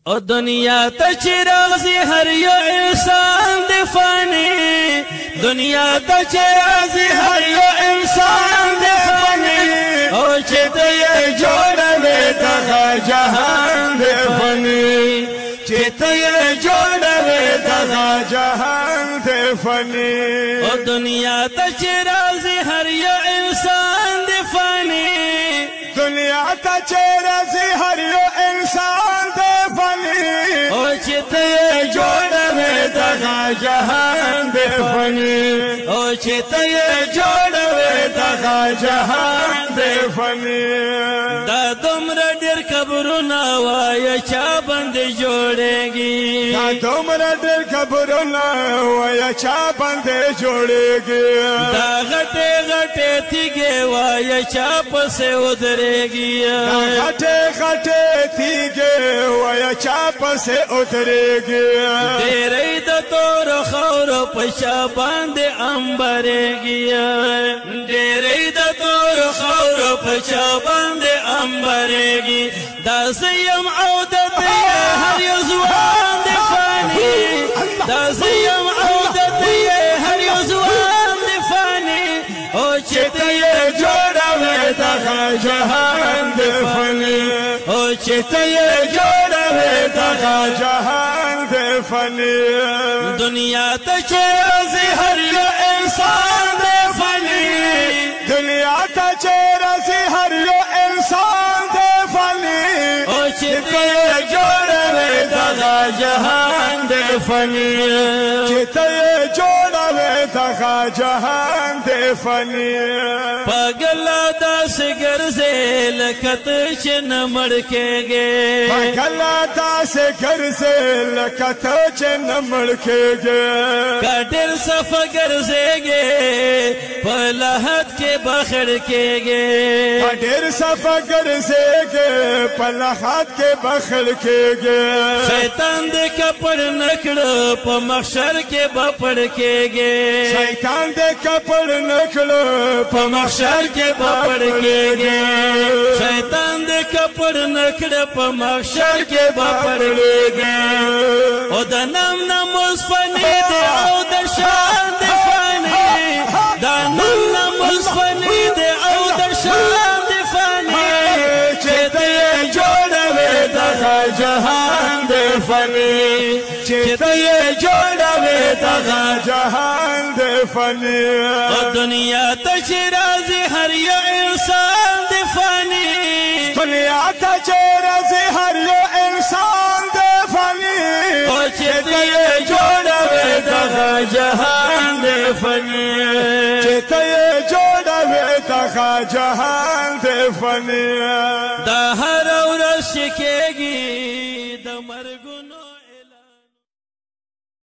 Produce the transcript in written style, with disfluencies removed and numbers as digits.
او دنیا ته چې راځي هر یو انسان د فانی دنیا ته چې راځي هر یو انسان د فانی او چې ته یې جوړوي دغه جهان د فانی چې ته یې جوړوي دغه جهان د فانی او دنیا ته چې راځي هر یو انسان د فانی دنیا ته چې راځي هر یو انسان د فانی او چې ته یې جوړوي دغه جهان د فانی او چې ته یې جوړوي دغه جهان د فانی دا دومره ډېر قبرونه وایه چا باندې جوړېږي دا دومره ډېر قبرونه وایه چا باندې جوړېږي دا غټې غټې تیږې وایه چا پسې ودرېږي دا غټې غټې تیږې وایه چا پسې ودرېږي ډېرې د تورو خاورو په چا باندې امبرېږي ډېرې د تورو خاورو په چا باندې امبرېږي دا زه یم او د ته هر یو ځوان د فاني دا زه یم او د ته هر یو ځوان د فاني او چې ته یې جوړوي دغه جهان د فاني او چې ته یې جوړوي دغه جهان د فاني دنیا ته چې راځي هر یو انسان د فاني دنیا ته چې راځي هر یو انسان د فانی او چې ته یې جوړوي دغه جهان د فانی چې ته یې جوړوي دغه جهان د فانی پاگلا داسې ګرځې لکه ته چې نه مړ کېږې پاگلا داسې ګرځې لکه ته چې نه مړ کېږې که ډېر صفه ګرځېږې په لحد کې بخړ کېږې که ډېر صفه ګرځېږې په لحد کې بخړ کېږې شیطان دې کپړ نه کړه په محشر کې به پړ کېږې شیطان دې کپړ نه کړه په محشر کې به پړ کېږې شیطان دې کپړ نه کړه په محشر کې به پړ کېږې او د نام ناموس فانی دې او د شان دې فانی دا نام ناموس فانی دې او د شان دې فانی چې ته یې جوړوي دغه جهان د فانی چې ته یې جوړوي دغه جهان د فانی او دنیا ته چې راځي هر یو انسان د فانی دنیا ته چې راځي هر یو انسان د فانی او چې ته یې جوړوي دغه جهان د فانی چې ته یې جوړوي دغه جهان د فانی دا هر ورځ چې کېږي د مرګ